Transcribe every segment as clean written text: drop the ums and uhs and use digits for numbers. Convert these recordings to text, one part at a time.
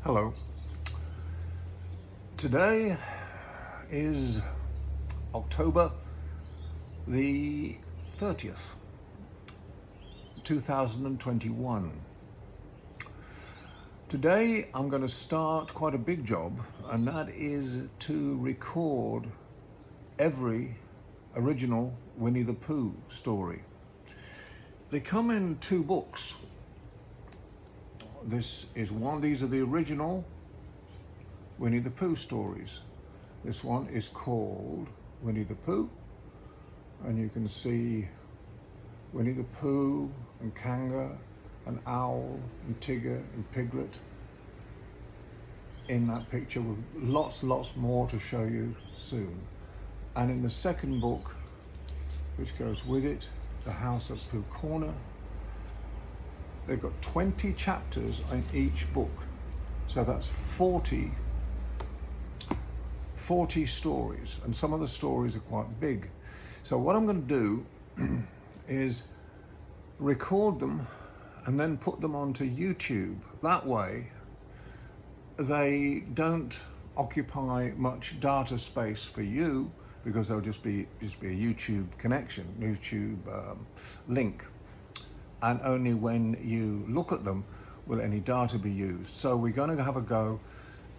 Hello. Today is October the 30th, 2021. Today I'm going to start quite a big job, and that is to record every original Winnie the Pooh story. They come in two books. These are the original Winnie the Pooh stories. This one is called Winnie the Pooh, and you can see Winnie the Pooh and Kanga and Owl and Tigger and Piglet in that picture, with lots more to show you soon. And in the second book, which goes with it, The House at Pooh Corner, they've got 20 chapters in each book, so that's 40 stories, and some of the stories are quite big. So what I'm going to do is record them and then put them onto YouTube. That way they don't occupy much data space for you, because they'll just be a YouTube connection, YouTube link, and only when you look at them will any data be used. So we're going to have a go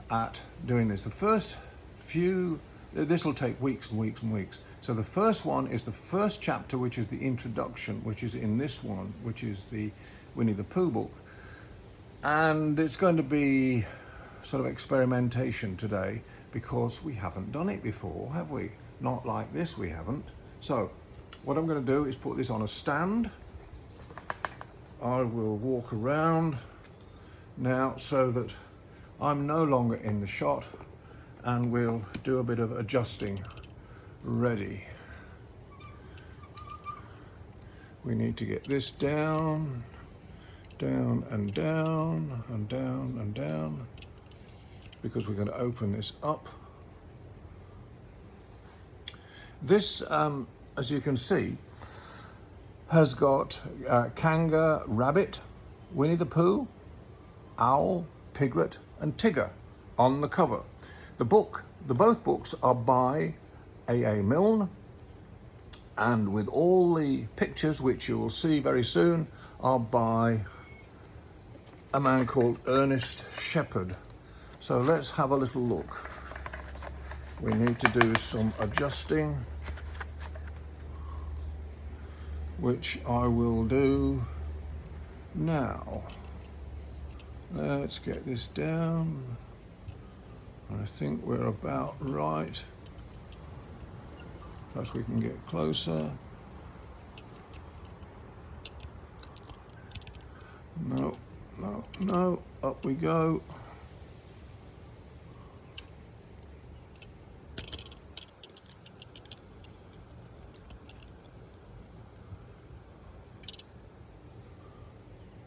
at doing this. The first few, this will take weeks and weeks and weeks. So the first one is the first chapter, which is the introduction, which is in this one, which is the Winnie the Pooh book. And it's going to be sort of experimentation today, because we haven't done it before, have we? Not like this, we haven't. So what I'm going to do is put this on a stand. I will walk around now so that I'm no longer in the shot, and we'll do a bit of adjusting. Ready. We need to get this down, down and down, and down and down, because we're going to open this up. This, as you can see, has got Kanga, Rabbit, Winnie the Pooh, Owl, Piglet and Tigger on the cover. Both books are by A.A. Milne, and with all the pictures, which you will see very soon, are by a man called Ernest Shepard. So let's have a little look. We need to do some adjusting, which I will do now. Let's get this down. I think we're about right. Perhaps we can get closer. No, up we go.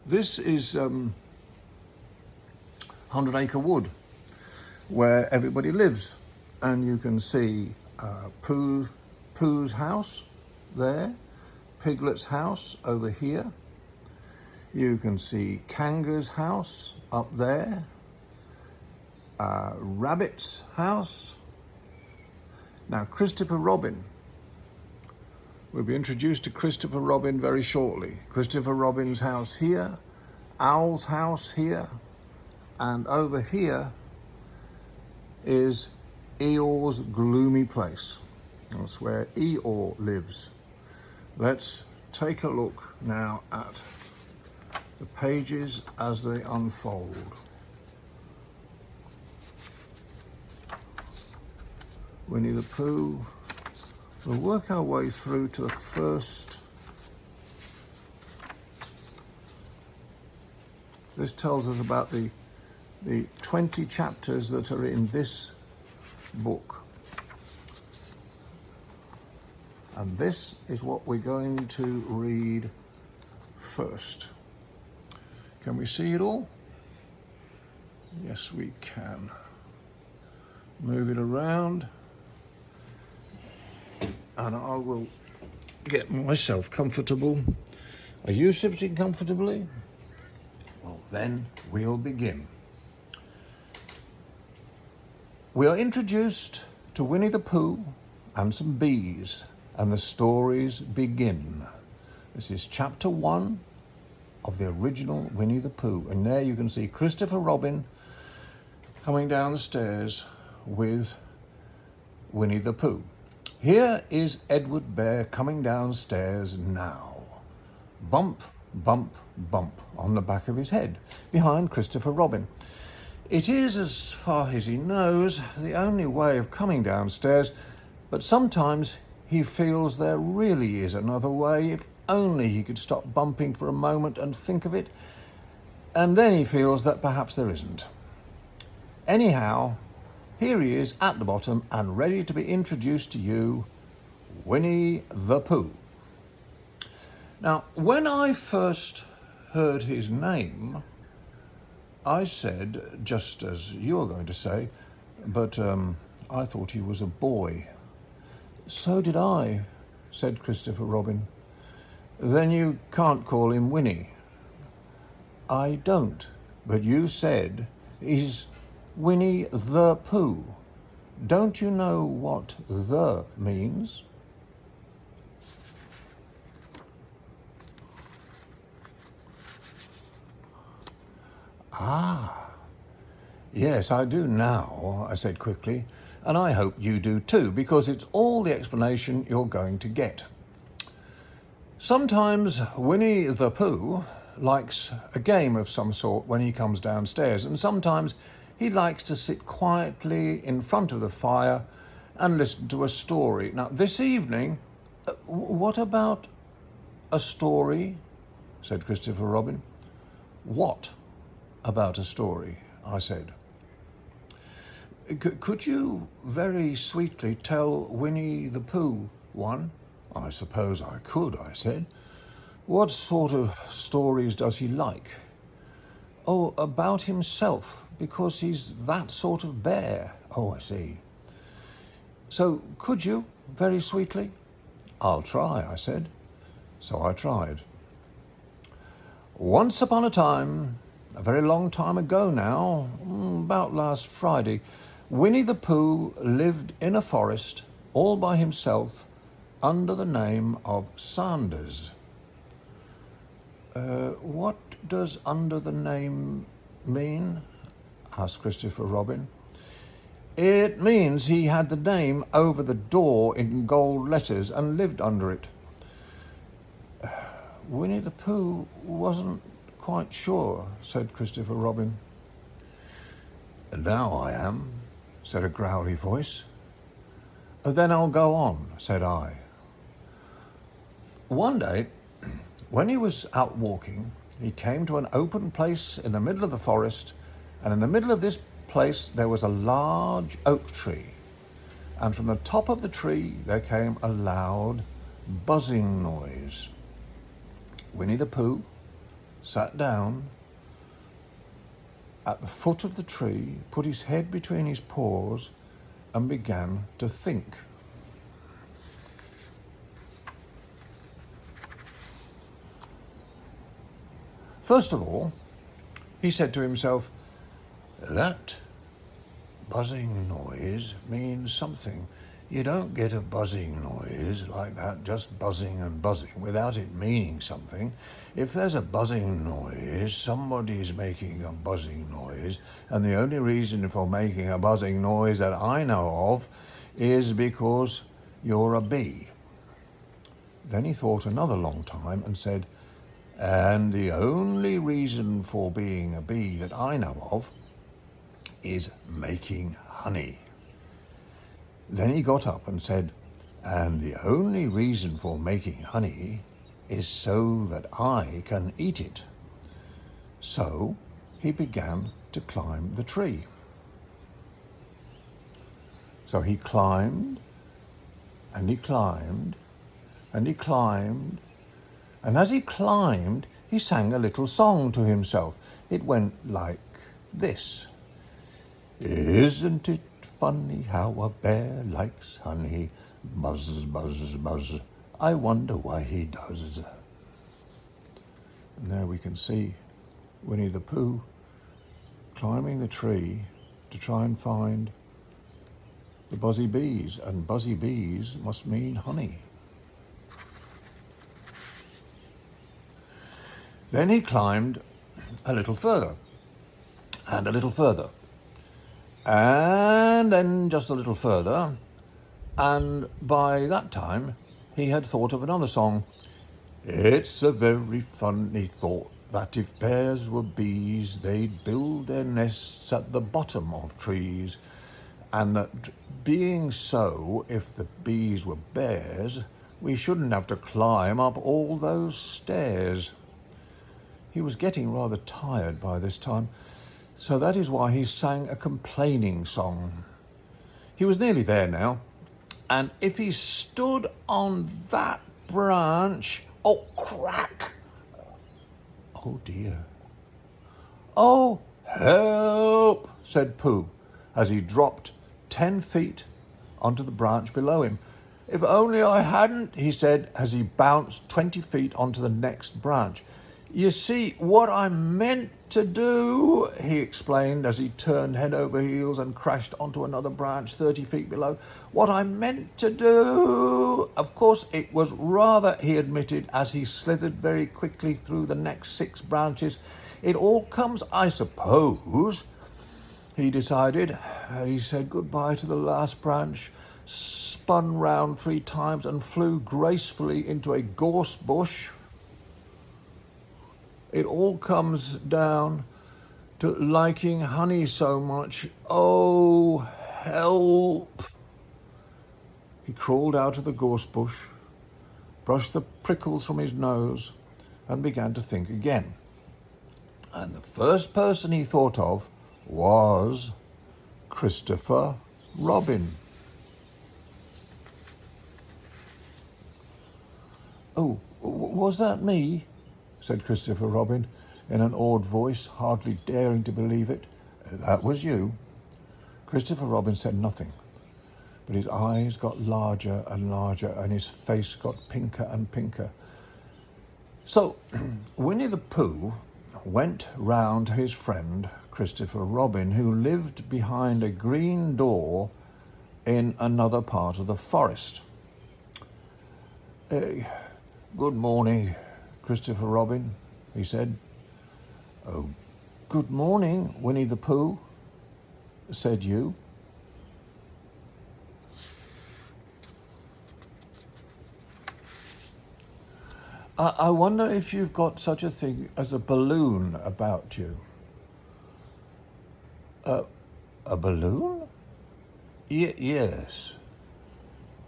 This is 100 Acre Wood, where everybody lives, and you can see Pooh's house there, Piglet's house over here. You can see Kanga's house up there, Rabbit's house. Now Christopher Robin, we'll be introduced to Christopher Robin very shortly. Christopher Robin's house here, Owl's house here, and over here is Eeyore's gloomy place. That's where Eeyore lives. Let's take a look now at the pages as they unfold. Winnie the Pooh. We'll work our way through to the first. This tells us about the 20 chapters that are in this book. And this is what we're going to read first. Can we see it all? Yes, we can. Move it around, and I will get myself comfortable. Are you sitting comfortably? Well, then we'll begin. We are introduced to Winnie the Pooh and some bees, and the stories begin. This is chapter 1 of the original Winnie the Pooh, and there you can see Christopher Robin coming down the stairs with Winnie the Pooh. Here is Edward Bear coming downstairs now. Bump, bump, bump on the back of his head, behind Christopher Robin. It is, as far as he knows, the only way of coming downstairs, but sometimes he feels there really is another way, if only he could stop bumping for a moment and think of it, and then he feels that perhaps there isn't. Anyhow, here he is at the bottom and ready to be introduced to you, Winnie the Pooh. Now, when I first heard his name, I said, just as you're going to say, but I thought he was a boy. So did I, said Christopher Robin. Then you can't call him Winnie. I don't, but you said he's Winnie the Pooh. Don't you know what the means? Ah, yes, I do now, I said quickly, and I hope you do too, because it's all the explanation you're going to get. Sometimes Winnie the Pooh likes a game of some sort when he comes downstairs, and sometimes he likes to sit quietly in front of the fire and listen to a story. Now, this evening, what about a story? Said Christopher Robin. What about a story? I said. Could you very sweetly tell Winnie the Pooh one? I suppose I could, I said. What sort of stories does he like? Oh, about himself, because he's that sort of bear. Oh, I see. So could you, very sweetly? I'll try, I said. So I tried. Once upon a time, a very long time ago now, about last Friday, Winnie the Pooh lived in a forest all by himself under the name of Sanders. What does under the name mean? Asked Christopher Robin. It means he had the name over the door in gold letters and lived under it. Winnie the Pooh wasn't quite sure, said Christopher Robin. Now I am, said a growly voice. Then I'll go on, said I. One day, when he was out walking, he came to an open place in the middle of the forest, and in the middle of this place there was a large oak tree, and from the top of the tree there came a loud buzzing noise. Winnie the Pooh sat down at the foot of the tree, put his head between his paws, and began to think. First of all, he said to himself, that buzzing noise means something. You don't get a buzzing noise like that, just buzzing and buzzing, without it meaning something. If there's a buzzing noise, somebody's making a buzzing noise, and the only reason for making a buzzing noise that I know of is because you're a bee. Then he thought another long time and said, and the only reason for being a bee that I know of is making honey. Then he got up and said, and the only reason for making honey is so that I can eat it. So he began to climb the tree. So he climbed, and he climbed, and he climbed, and as he climbed, he sang a little song to himself. It went like this. Isn't it funny how a bear likes honey? Buzz, buzz, buzz. I wonder why he does. And there we can see Winnie the Pooh climbing the tree to try and find the buzzy bees, and buzzy bees must mean honey. Then he climbed a little further, and a little further, and then just a little further, and by that time he had thought of another song. It's a very funny thought that if bears were bees, they'd build their nests at the bottom of trees, and that being so, if the bees were bears, we shouldn't have to climb up all those stairs. He was getting rather tired by this time, so that is why he sang a complaining song. He was nearly there now, and if he stood on that branch, oh, crack! Oh dear. Oh, help, said Pooh, as he dropped 10 feet onto the branch below him. If only I hadn't, he said, as he bounced 20 feet onto the next branch. You see, what I meant to do, he explained as he turned head over heels and crashed onto another branch 30 feet below. What I meant to do, of course, it was rather, he admitted, as he slithered very quickly through the next 6 branches. It all comes, I suppose, he decided. He said goodbye to the last branch, spun round 3 times and flew gracefully into a gorse bush. It all comes down to liking honey so much. Oh, help! He crawled out of the gorse bush, brushed the prickles from his nose, and began to think again. And the first person he thought of was Christopher Robin. Oh, was that me? Said Christopher Robin in an awed voice, hardly daring to believe it. That was you. Christopher Robin said nothing, but his eyes got larger and larger and his face got pinker and pinker. So Winnie the Pooh went round to his friend Christopher Robin, who lived behind a green door in another part of the forest. Good morning, Christopher Robin, he said. Oh, good morning, Winnie the Pooh, said you. I wonder if you've got such a thing as a balloon about you. A balloon? Yes.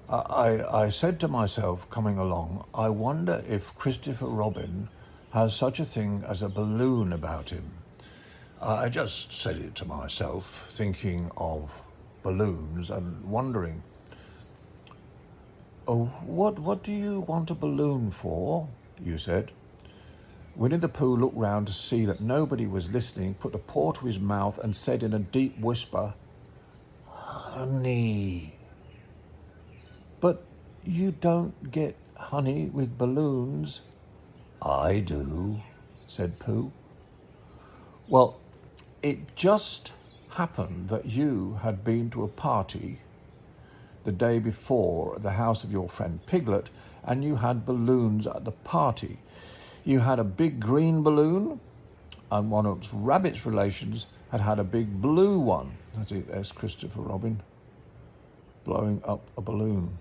I said to myself coming along, I wonder if Christopher Robin has such a thing as a balloon about him. I just said it to myself, thinking of balloons and wondering. Oh, what do you want a balloon for? You said. Winnie the Pooh looked round to see that nobody was listening, put a paw to his mouth and said in a deep whisper, Honey. But you don't get honey with balloons. I do, said Pooh. Well, it just happened that you had been to a party the day before at the house of your friend Piglet, and you had balloons at the party. You had a big green balloon, and one of Rabbit's relations had a big blue one. There's Christopher Robin blowing up a balloon.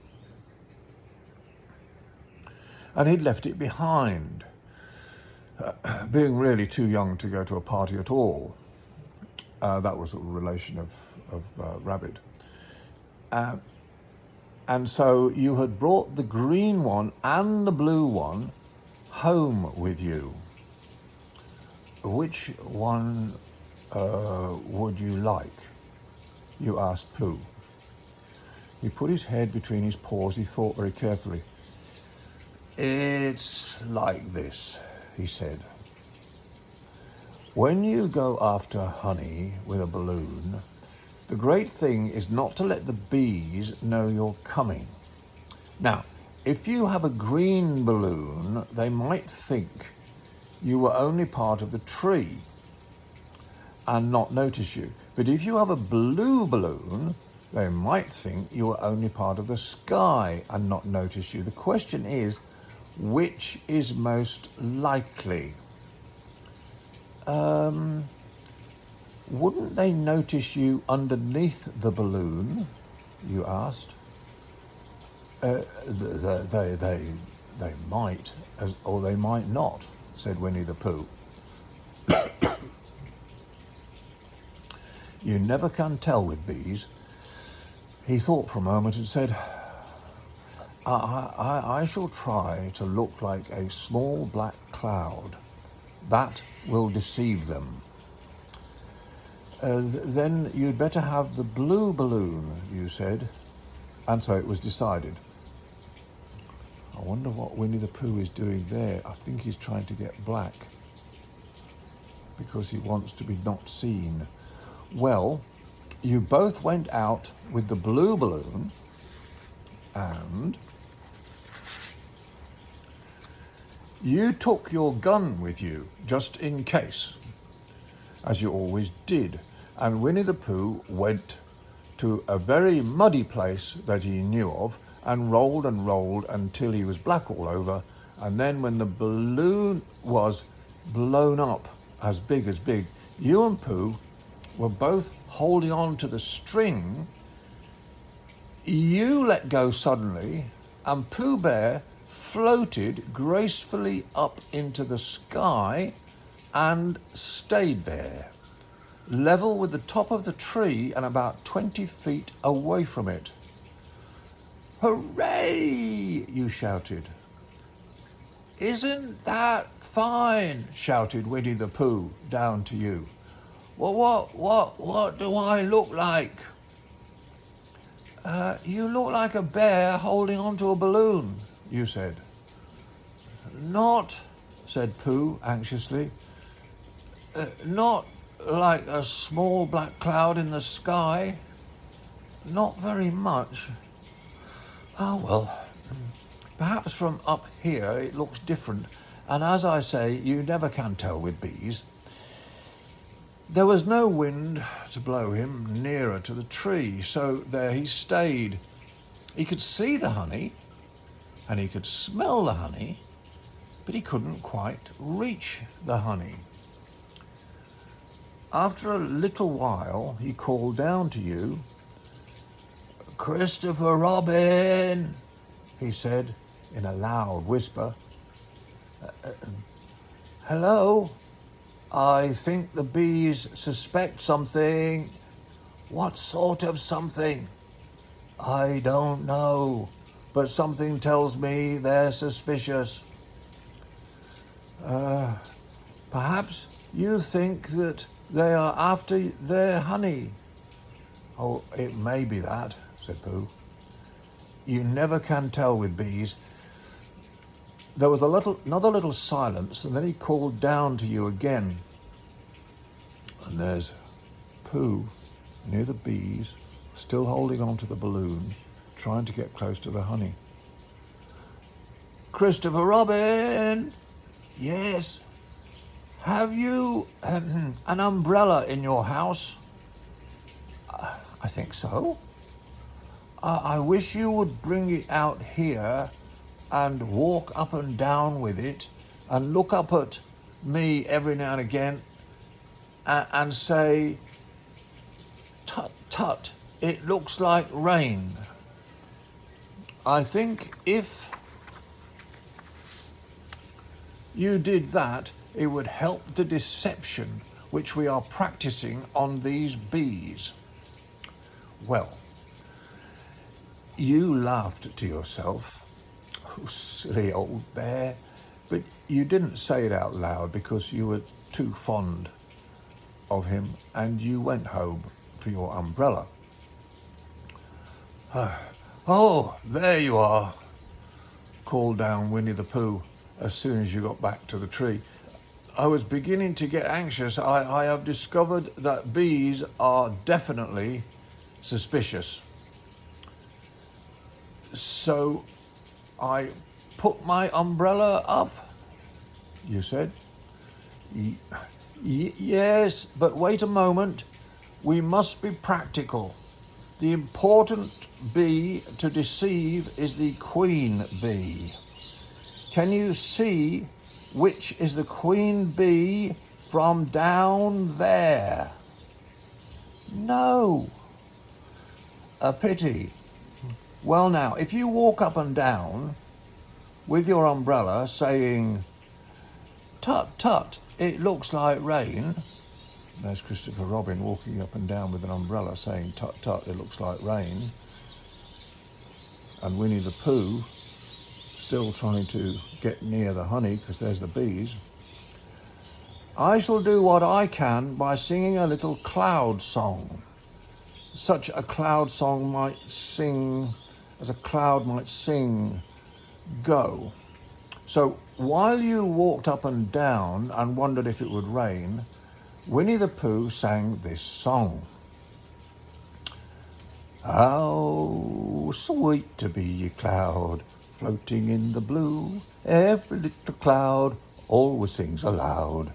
And he'd left it behind, being really too young to go to a party at all. That was a relation of Rabbit. And so you had brought the green one and the blue one home with you. Which one would you like? You asked Pooh. He put his head between his paws. He thought very carefully. It's like this, he said. When you go after honey with a balloon, the great thing is not to let the bees know you're coming. Now, if you have a green balloon, they might think you were only part of the tree and not notice you. But if you have a blue balloon, They might think you were only part of the sky and not notice you. The question is, which is most likely? Wouldn't they notice you underneath the balloon? You asked. They might, or they might not, said Winnie the Pooh. You never can tell with bees. He thought for a moment and said, I shall try to look like a small black cloud. That will deceive them. Then you'd better have the blue balloon, you said. And so it was decided. I wonder what Winnie the Pooh is doing there. I think he's trying to get black because he wants to be not seen. Well, you both went out with the blue balloon and you took your gun with you just in case, as you always did. And Winnie the Pooh went to a very muddy place that he knew of and rolled until he was black all over. And then when the balloon was blown up as big, you and Pooh were both holding on to the string. You let go suddenly and Pooh Bear floated gracefully up into the sky and stayed there, level with the top of the tree and about 20 feet away from it. Hooray! You shouted. Isn't that fine? Shouted Winnie the Pooh down to you. Well, what do I look like? You look like a bear holding onto a balloon, you said. Not, said Pooh anxiously, not like a small black cloud in the sky. Not very much. Oh, well, perhaps from up here it looks different. And as I say, you never can tell with bees. There was no wind to blow him nearer to the tree, so there he stayed. He could see the honey, and he could smell the honey, but he couldn't quite reach the honey. After a little while, he called down to you. Christopher Robin, he said in a loud whisper. Hello? I think the bees suspect something. What sort of something? I don't know, but something tells me they're suspicious. Perhaps you think that they are after their honey. Oh, it may be that, said Pooh. You never can tell with bees. There was another little silence, and then he called down to you again. And there's Pooh near the bees, still holding on to the balloon, trying to get close to the honey. Christopher Robin! Yes? Have you an umbrella in your house? I think so. I wish you would bring it out here and walk up and down with it and look up at me every now and again and say, tut, tut, it looks like rain. I think if you did that, it would help the deception which we are practicing on these bees. Well, you laughed to yourself. Oh, silly old bear. But you didn't say it out loud because you were too fond of him, and you went home for your umbrella. Oh, there you are, called down Winnie the Pooh as soon as you got back to the tree. I was beginning to get anxious. I have discovered that bees are definitely suspicious. So I put my umbrella up, you said. Yes, but wait a moment. We must be practical. The important bee to deceive is the queen bee. Can you see which is the queen bee from down there? No. A pity. Well now, if you walk up and down with your umbrella saying, "Tut, tut, it looks like rain." There's Christopher Robin walking up and down with an umbrella saying, "Tut, tut, it looks like rain." And Winnie the Pooh still trying to get near the honey because there's the bees. I shall do what I can by singing a little cloud song. Such a cloud song might sing, as a cloud might sing, go. So while you walked up and down and wondered if it would rain, Winnie the Pooh sang this song. How sweet to be a cloud floating in the blue. Every little cloud always sings aloud.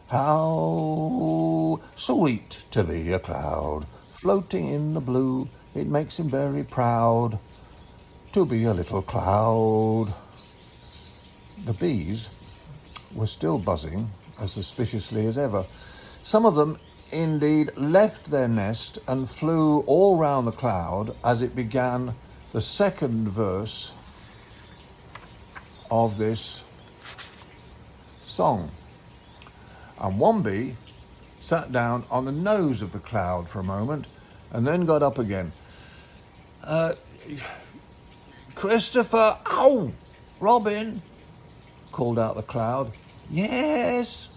How sweet to be a cloud floating in the blue. It makes him very proud to be a little cloud. The bees were still buzzing as suspiciously as ever. Some of them indeed left their nest and flew all round the cloud as it began the second verse of this song. And one bee sat down on the nose of the cloud for a moment and then got up again. Christopher, ow, Robin, called out the cloud. Yes,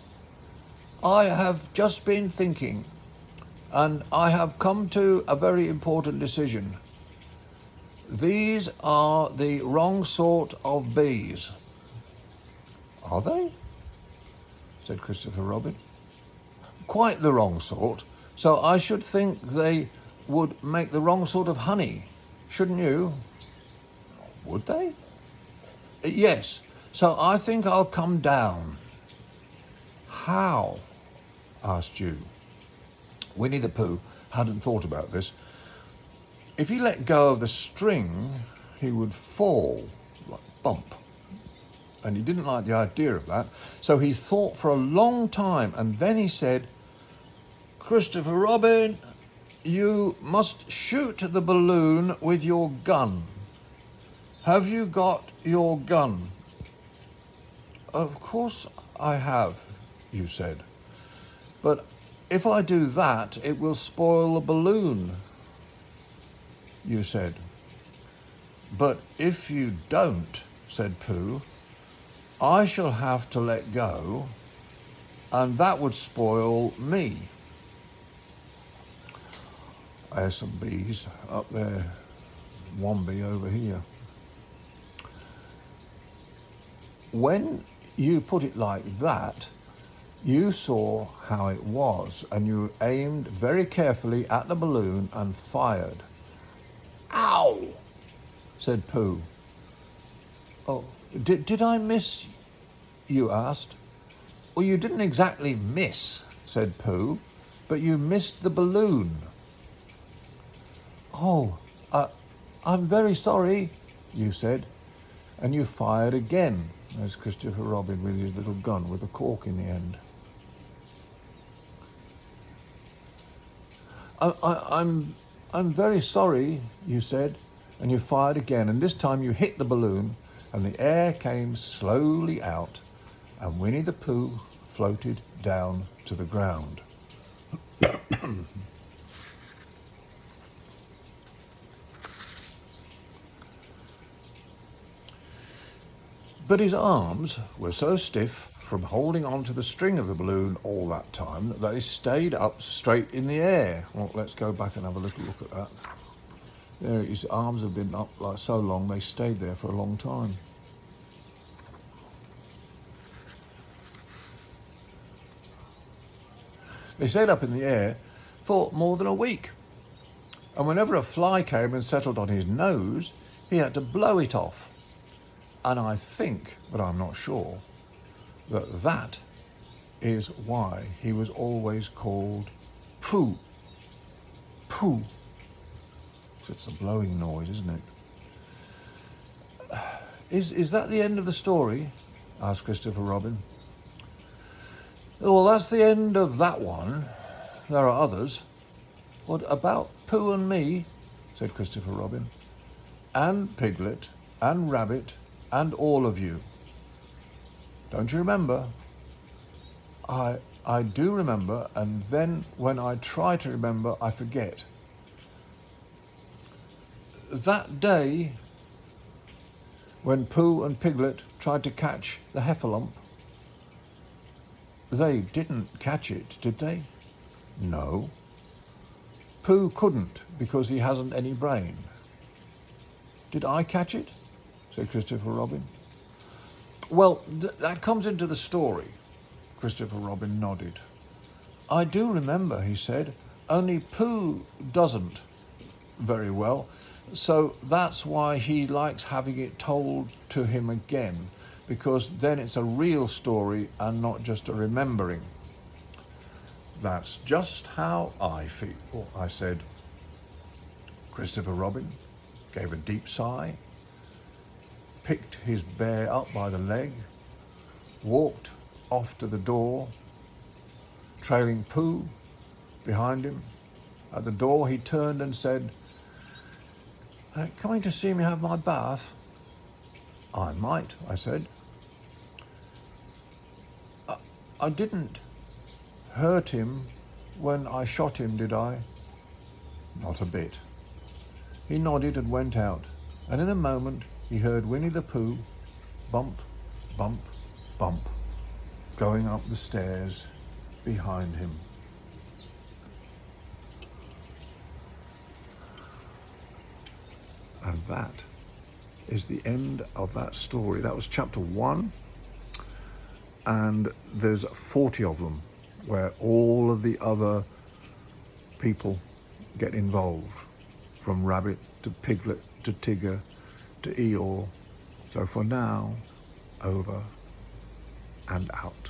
I have just been thinking, and I have come to a very important decision. These are the wrong sort of bees. Are they? Said Christopher Robin. Quite the wrong sort. So I should think they would make the wrong sort of honey, shouldn't you? Would they? Yes. So I think I'll come down. How? Asked you. Winnie the Pooh hadn't thought about this. If he let go of the string, he would fall, like bump. And he didn't like the idea of that. So he thought for a long time, and then he said, Christopher Robin, you must shoot the balloon with your gun. Have you got your gun? Of course I have, you said. But if I do that, it will spoil the balloon, you said. But if you don't, said Pooh, I shall have to let go, and that would spoil me. There's some bees up there, one bee over here. When you put it like that, you saw how it was, and you aimed very carefully at the balloon and fired. Ow! Said Pooh. Oh, did I miss? You asked. Well, you didn't exactly miss, said Pooh, but you missed the balloon. Oh, I'm very sorry, you said, and you fired again. There's Christopher Robin with his little gun with a cork in the end. I'm very sorry, you said, and you fired again, and this time you hit the balloon, and the air came slowly out, and Winnie the Pooh floated down to the ground. But his arms were so stiff from holding on to the string of the balloon all that time that they stayed up straight in the air. Well, let's go back and have a little look at that. There, his arms have been up like so long, they stayed there for a long time. They stayed up in the air for more than a week. And whenever a fly came and settled on his nose, he had to blow it off. And I think, but I'm not sure, that is why he was always called Pooh. Pooh. It's a blowing noise, isn't it? Is that the end of the story? Asked Christopher Robin. Well, that's the end of that one. There are others. What about Pooh and me? Said Christopher Robin. And Piglet, and Rabbit, and all of you. Don't you remember? I do remember, and then when I try to remember, I forget. That day, when Pooh and Piglet tried to catch the heffalump, they didn't catch it, did they? No. Pooh couldn't because he hasn't any brain. Did I catch it? Said Christopher Robin. Well, that comes into the story. Christopher Robin nodded. I do remember, he said, only Pooh doesn't very well, so that's why he likes having it told to him again, because then it's a real story and not just a remembering. That's just how I feel, I said. Christopher Robin gave a deep sigh, picked his bear up by the leg, walked off to the door, trailing Pooh behind him. At the door he turned and said, coming to see me have my bath? I might, I said. I didn't hurt him when I shot him, did I? Not a bit. He nodded and went out, and in a moment he heard Winnie the Pooh bump, bump, bump, going up the stairs behind him. And that is the end of that story. That was chapter 1, and there's 40 of them where all of the other people get involved, from Rabbit to Piglet to Tigger to Eeyore. So for now, over and out.